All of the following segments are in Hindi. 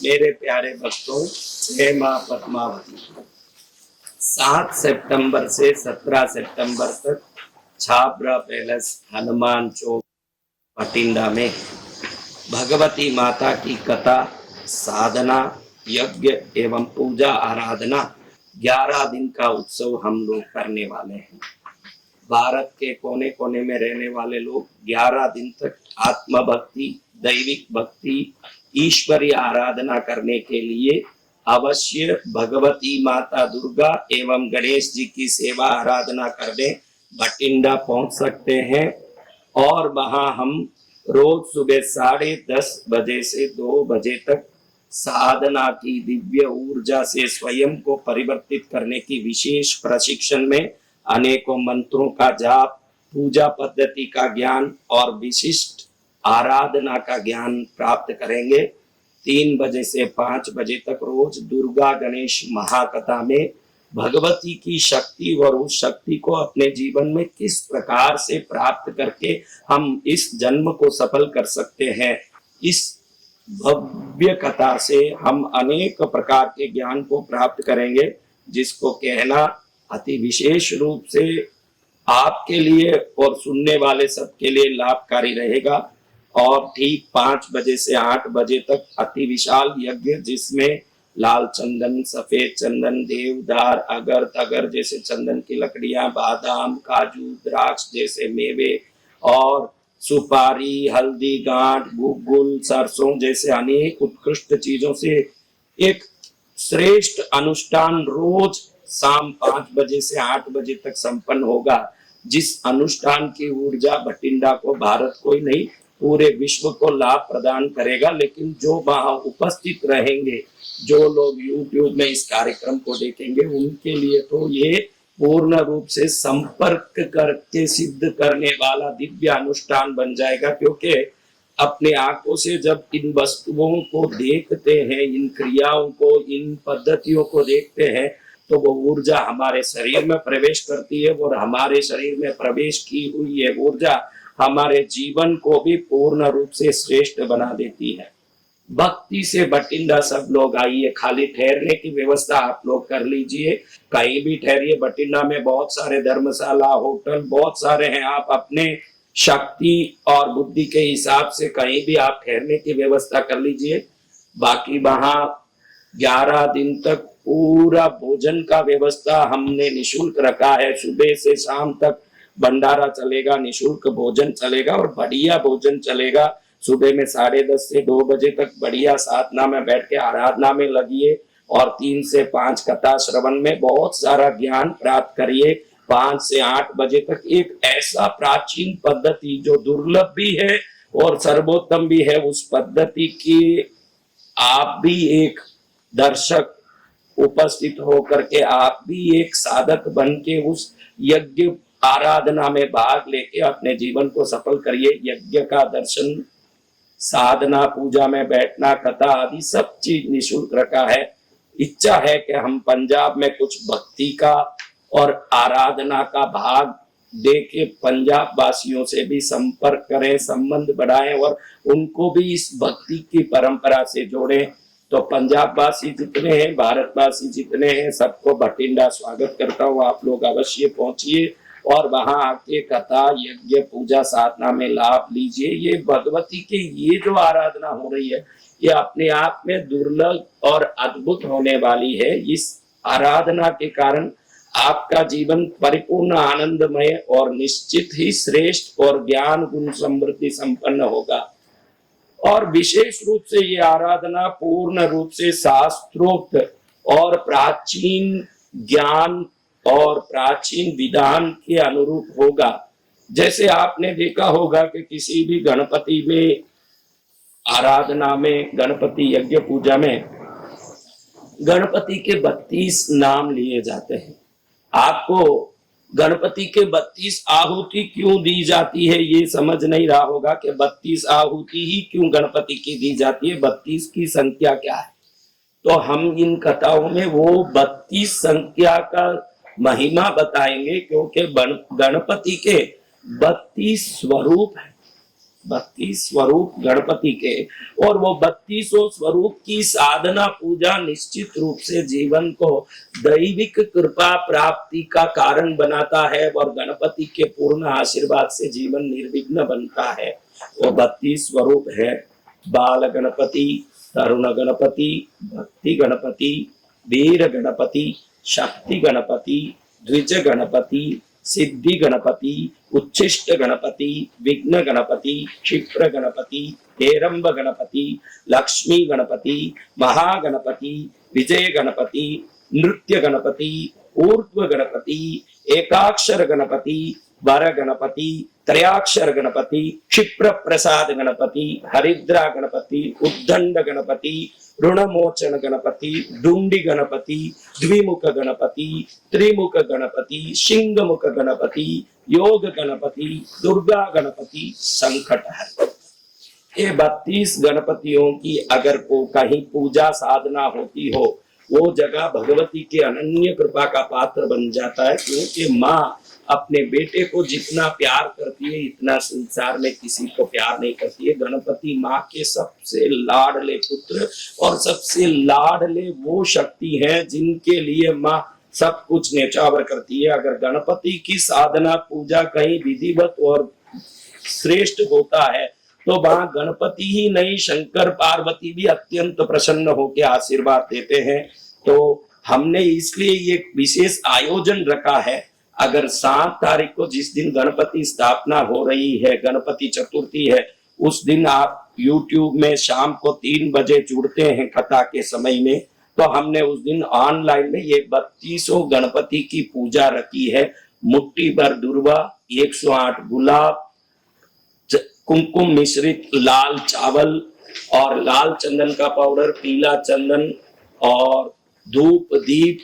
मेरे प्यारे भक्तों, हे मां पद्मावती, 7 सितंबर से 17 सितंबर तक छाबरा पैलेस, हनुमान चौक, बठिंडा में भगवती माता की कथा, साधना, यज्ञ एवं पूजा आराधना 11 दिन का उत्सव हम लोग करने वाले हैं। भारत के कोने कोने में रहने वाले लोग 11 दिन तक आत्म भक्ति, दैविक भक्ति, ईश्वरीय आराधना करने के लिए अवश्य भगवती माता दुर्गा एवं गणेश जी की सेवा आराधना करने बठिंडा पहुंच सकते हैं। और वहां हम रोज सुबह 10:30 बजे से 2 बजे तक साधना की दिव्य ऊर्जा से स्वयं को परिवर्तित करने की विशेष प्रशिक्षण में अनेकों मंत्रों का जाप, पूजा पद्धति का ज्ञान और विशिष्ट आराधना का ज्ञान प्राप्त करेंगे। 3 बजे से 5 बजे तक रोज दुर्गा गणेश महाकथा में भगवती की शक्ति और उस शक्ति को अपने जीवन में किस प्रकार से प्राप्त करके हम इस जन्म को सफल कर सकते हैं, इस भव्य कथा से हम अनेक प्रकार के ज्ञान को प्राप्त करेंगे, जिसको कहना अति विशेष रूप से आपके लिए और सुनने वाले सबके लिए लाभकारी रहेगा। और ठीक 5 बजे से 8 बजे तक अति विशाल यज्ञ, जिसमें लाल चंदन, सफेद चंदन, देवदार, अगर तगर जैसे चंदन की लकड़ियां, बादाम, काजू, द्राक्ष जैसे मेवे और सुपारी, हल्दी, गांठ, गुग्गुल, सरसों जैसे अनेक उत्कृष्ट चीजों से एक श्रेष्ठ अनुष्ठान रोज शाम 5 बजे से 8 बजे तक संपन्न होगा, जिस अनुष्ठान की ऊर्जा बठिंडा को, भारत को ही नहीं पूरे विश्व को लाभ प्रदान करेगा। लेकिन जो वहां उपस्थित रहेंगे, जो लोग YouTube में इस कार्यक्रम को देखेंगे, उनके लिए तो ये पूर्ण रूप से संपर्क करके सिद्ध करने वाला दिव्य अनुष्ठान बन जाएगा। क्योंकि अपने आंखों से जब इन वस्तुओं को देखते हैं, इन क्रियाओं को, इन पद्धतियों को देखते हैं, तो वो ऊर्जा हमारे शरीर में प्रवेश करती है और हमारे शरीर में प्रवेश की हुई ये ऊर्जा हमारे जीवन को भी पूर्ण रूप से श्रेष्ठ बना देती है। भक्ति से बठिंडा सब लोग आइए, खाली ठहरने की व्यवस्था आप लोग कर लीजिए, कहीं भी ठहरिए। बठिंडा में बहुत सारे धर्मशाला, होटल बहुत सारे हैं, आप अपने शक्ति और बुद्धि के हिसाब से कहीं भी आप ठहरने की व्यवस्था कर लीजिए। बाकी वहां 11 दिन तक पूरा भोजन का व्यवस्था हमने निशुल्क रखा है। सुबह से शाम तक भंडारा चलेगा, निशुल्क भोजन चलेगा और बढ़िया भोजन चलेगा। सुबह में 10:30 से 2 बजे तक बढ़िया साधना में बैठ के आराधना में लगिए और 3 से 5 कथा श्रवण में बहुत सारा ज्ञान प्राप्त करिए। 5 से 8 बजे तक एक ऐसा प्राचीन पद्धति जो दुर्लभ भी है और सर्वोत्तम भी है, उस पद्धति की आप भी एक दर्शक उपस्थित होकर के, आप भी एक साधक बन के उस यज्ञ आराधना में भाग लेके अपने जीवन को सफल करिए। यज्ञ का दर्शन, साधना, पूजा में बैठना, कथा आदि सब चीज निशुल्क रखा है। इच्छा है कि हम पंजाब में कुछ भक्ति का और आराधना का भाग दे के पंजाब वासियों से भी संपर्क करें, संबंध बढ़ाएं और उनको भी इस भक्ति की परंपरा से जोड़ें। तो पंजाब वासी जितने हैं, भारतवासी जितने हैं, सबको बठिंडा स्वागत करता हूँ। आप लोग अवश्य पहुंचिए और वहां आके कथा, यज्ञ, पूजा, साधना में लाभ लीजिए। ये भगवती की ये जो आराधना हो रही है, ये अपने आप में दुर्लभ और अद्भुत होने वाली है। इस आराधना के कारण आपका जीवन परिपूर्ण आनंदमय और निश्चित ही श्रेष्ठ और ज्ञान गुण समृद्धि संपन्न होगा। और विशेष रूप से ये आराधना पूर्ण रूप से शास्त्रोक्त और प्राचीन ज्ञान और प्राचीन विधान के अनुरूप होगा। जैसे आपने देखा होगा कि किसी भी गणपति में, आराधना में, गणपति यज्ञ पूजा में गणपति के 32 नाम लिए जाते हैं। आपको गणपति के 32 आहुति क्यों दी जाती है ये समझ नहीं रहा होगा कि 32 आहुति ही क्यों गणपति की दी जाती है, 32 की संख्या क्या है। तो हम इन कथाओं में वो 32 संख्या का महिमा बताएंगे, क्योंकि गणपति के 32 स्वरूप हैं। 32 स्वरूप गणपति के, और वो 32 स्वरूप की साधना पूजा निश्चित रूप से जीवन को दैविक कृपा प्राप्ति का कारण बनाता है और गणपति के पूर्ण आशीर्वाद से जीवन निर्विघ्न बनता है। वो 32 स्वरूप है: बाल गणपति, तरुण गणपति, भक्ति गणपति, वीर गणपति, शक्ति गणपति, द्विज गणपति, सिद्धि गणपति, उच्छिष्ट गणपति, विघ्न गणपति, क्षिप्र गणपति, हेरंब गणपति, लक्ष्मी गणपति, महागणपति, विजय गणपति, नृत्य गणपति, ऊर्ध्व गणपति, एकाक्षर गणपति, वर गणपति, त्रयाक्षर गणपति, क्षिप्र प्रसाद गणपति, हरिद्रा गणपति, उद्दंड गणपति, ऋणमोचन गणपति, डुंडी गणपति, द्विमुख गणपति, त्रिमुख गणपति, सिंहमुख गणपति, योग गणपति, दुर्गा गणपति, संकटहर। ये 32 गणपतियों की अगर को कहीं पूजा साधना होती हो, वो जगह भगवती के अनन्य कृपा का पात्र बन जाता है, क्योंकि माँ अपने बेटे को जितना प्यार करती है इतना संसार में किसी को प्यार नहीं करती है। गणपति माँ के सबसे लाडले पुत्र और सबसे लाडले वो शक्ति है जिनके लिए माँ सब कुछ न्यौछावर करती है। अगर गणपति की साधना पूजा कहीं विधिवत और श्रेष्ठ होता है तो वहां गणपति ही नहीं, शंकर पार्वती भी अत्यंत प्रसन्न होकर आशीर्वाद देते हैं। तो हमने इसलिए ये विशेष आयोजन रखा है। अगर 7 तारीख को जिस दिन गणपति स्थापना हो रही है, गणपति चतुर्थी है, उस दिन आप YouTube में शाम को 3 बजे जुड़ते हैं कथा के समय में, तो हमने उस दिन ऑनलाइन में ये 32 गणपति की पूजा रखी है। मुट्ठी भर दुर्वा, 108 गुलाब, कुमकुम मिश्रित लाल चावल और लाल चंदन का पाउडर, पीला चंदन और धूप दीप,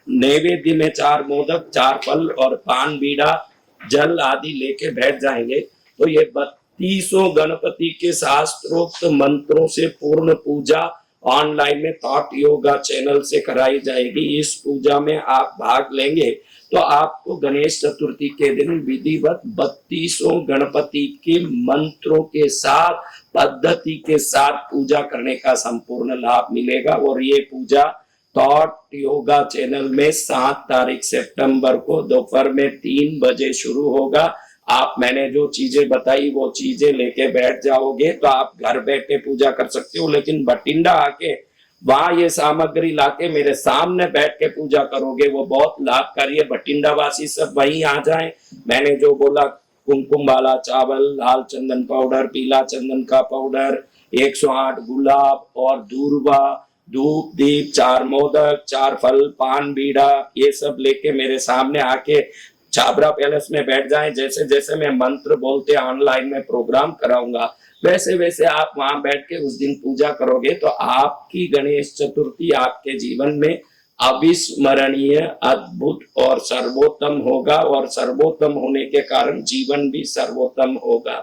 नैवेद्य में 4 मोदक, 4 फल और पान बीड़ा, जल आदि लेके बैठ जाएंगे। तो ये 32 गणपति के शास्त्रोक्त मंत्रों से पूर्ण पूजा ऑनलाइन में थॉट योगा चैनल से कराई जाएगी। इस पूजा में आप भाग लेंगे तो आपको गणेश चतुर्थी के दिन विधिवत 32 गणपति के मंत्रों के साथ, पद्धति के साथ पूजा करने का संपूर्ण लाभ मिलेगा। और ये पूजा थॉट योगा चैनल में 7 तारीख सितंबर को दोपहर में 3 बजे शुरू होगा। आप मैंने जो चीजें बताई वो चीजें लेके बैठ जाओगे तो आप घर बैठे पूजा कर सकते हो, लेकिन बठिंडा आके वहां ये सामग्री लाके मेरे सामने बैठ के पूजा करोगे वो बहुत लाभकारी है। बठिंडा वासी सब वहीं आ जाएं। मैंने जो बोला, कुमकुम वाला चावल, लाल चंदन पाउडर, पीला चंदन का पाउडर, 108 गुलाब और दूरबा, धूप दीप, 4 मोदक, 4 फल, पान बीड़ा, ये सब लेके मेरे सामने आके छाबरा पैलेस में बैठ जाएं। जैसे जैसे मैं मंत्र बोलते ऑनलाइन में प्रोग्राम कराऊंगा वैसे वैसे आप वहां बैठ के उस दिन पूजा करोगे तो आपकी गणेश चतुर्थी आपके जीवन में अविस्मरणीय, अद्भुत और सर्वोत्तम होगा। और सर्वोत्तम होने के कारण जीवन भी सर्वोत्तम होगा।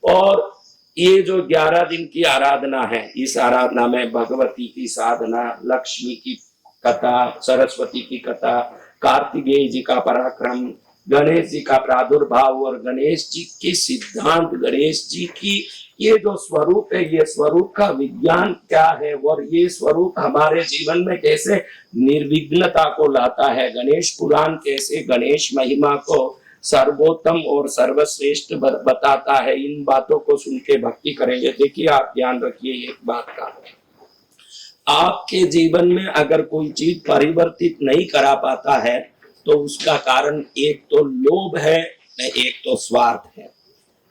और ये जो 11 दिन की आराधना है, इस आराधना में भगवती की साधना, लक्ष्मी की कथा, सरस्वती की कथा, कार्तिकेय जी का पराक्रम, गणेश जी का प्रादुर्भाव और गणेश जी के सिद्धांत, गणेश जी की ये जो स्वरूप है, ये स्वरूप का विज्ञान क्या है और ये स्वरूप हमारे जीवन में कैसे निर्विघ्नता को लाता है, गणेश पुराण कैसे गणेश महिमा को सर्वोत्तम और सर्वश्रेष्ठ बताता है। इन बातों को सुन के भक्ति करेंगे। देखिए, आप ध्यान रखिए एक बात का, आपके जीवन में अगर कोई चीज परिवर्तित नहीं करा पाता है तो उसका कारण एक तो लोभ है, एक तो स्वार्थ है।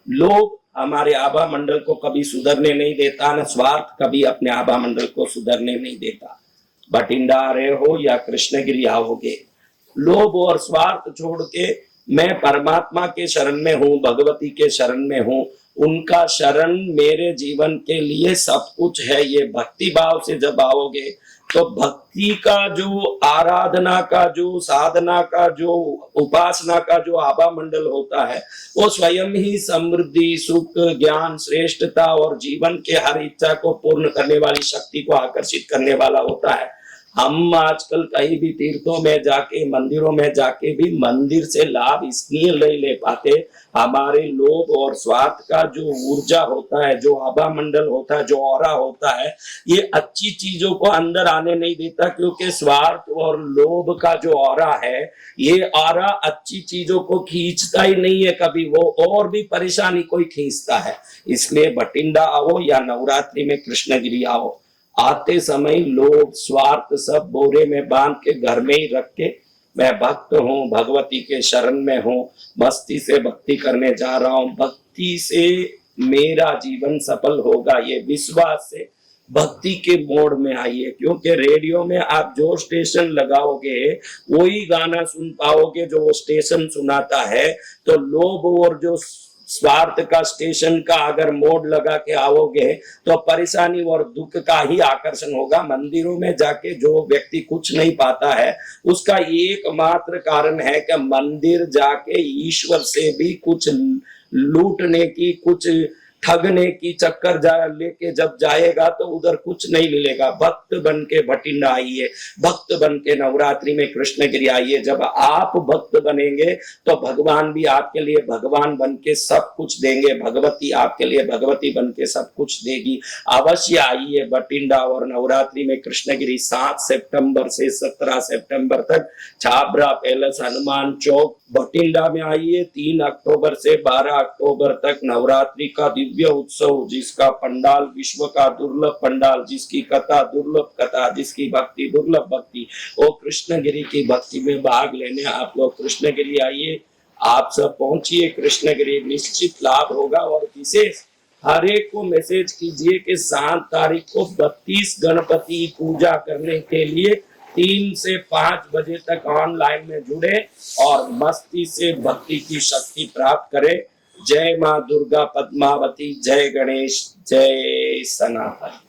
लोभ हमारे आभा मंडल को कभी सुधरने नहीं देता, न स्वार्थ कभी अपने आभा मंडल को सुधरने नहीं देता। बठिंडा आ रहे हो या कृष्णगिरी आओगे, लोभ और स्वार्थ छोड़ के मैं परमात्मा के शरण में हूँ, भगवती के शरण में हूँ, उनका शरण मेरे जीवन के लिए सब कुछ है, ये भक्ति भाव से जब आओगे तो भक्ति का जो आराधना का जो साधना का जो उपासना का जो आभा मंडल होता है वो स्वयं ही समृद्धि, सुख, ज्ञान, श्रेष्ठता और जीवन के हर इच्छा को पूर्ण करने वाली शक्ति को आकर्षित करने वाला होता है। हम आजकल कहीं भी तीर्थों में जाके, मंदिरों में जाके भी मंदिर से लाभ इसलिए नहीं ले पाते, हमारे लोभ और स्वार्थ का जो ऊर्जा होता है, जो आभा मंडल होता है, जो ऑरा होता है, ये अच्छी चीजों को अंदर आने नहीं देता, क्योंकि स्वार्थ और लोभ का जो ऑरा है, ये ऑरा अच्छी चीजों को खींचता ही नहीं है कभी, वो और भी परेशानी कोई खींचता है। इसलिए बठिंडा आओ या नवरात्रि में कृष्णगिरी आओ, आते समय लोभ स्वार्थ सब बोरे में बांध के घर में ही रख के, मैं भक्त हूँ, भगवती के शरण में हूँ, मस्ती से भक्ति करने जा रहा हूँ, भक्ति से मेरा जीवन सफल होगा, ये विश्वास से भक्ति के मोड में आइए। क्योंकि रेडियो में आप जो स्टेशन लगाओगे वही गाना सुन पाओगे जो वो स्टेशन सुनाता है। तो लोभ और जो स्वार्थ का स्टेशन का अगर मोड लगा के आओगे तो परेशानी और दुख का ही आकर्षण होगा। मंदिरों में जाके जो व्यक्ति कुछ नहीं पाता है, उसका एकमात्र कारण है कि मंदिर जाके ईश्वर से भी कुछ लूटने की, कुछ ठगने की चक्कर लेके जब जाएगा तो उधर कुछ नहीं मिलेगा। भक्त बन के भटिंडा आइए, भक्त बन के नवरात्रि में कृष्णगिरी आइए। जब आप भक्त बनेंगे तो भगवान भी आपके लिए भगवान बन के सब कुछ देंगे, भगवती आपके लिए भगवती बन के सब कुछ देगी। अवश्य आइए भटिंडा और नवरात्रि में कृष्णगिरी 7 सितंबर से 17 सितंबर तक छाबरा पैलेस हनुमान चौक भटिंडा में आइए। 3 अक्टूबर से 12 अक्टूबर तक नवरात्रि का दिव्य उत्सव, जिसका पंडाल विश्व का दुर्लभ पंडाल, जिसकी कथा दुर्लभ कथा, जिसकी भक्ति दुर्लभ भक्ति, वो कृष्णगिरी की भक्ति में भाग लेने आप लोग कृष्णगिरी आइए। आप सब पहुंचिए कृष्णगिरी, निश्चित लाभ होगा। और विशेष हर एक को मैसेज कीजिए कि 7 तारीख को 32 गणपति पूजा करने के लिए 3 से 5 बजे तक ऑनलाइन में जुड़े और मस्ती से भक्ति की शक्ति प्राप्त करें। जय माँ दुर्गा पद्मावती, जय गणेश, जय सनातन।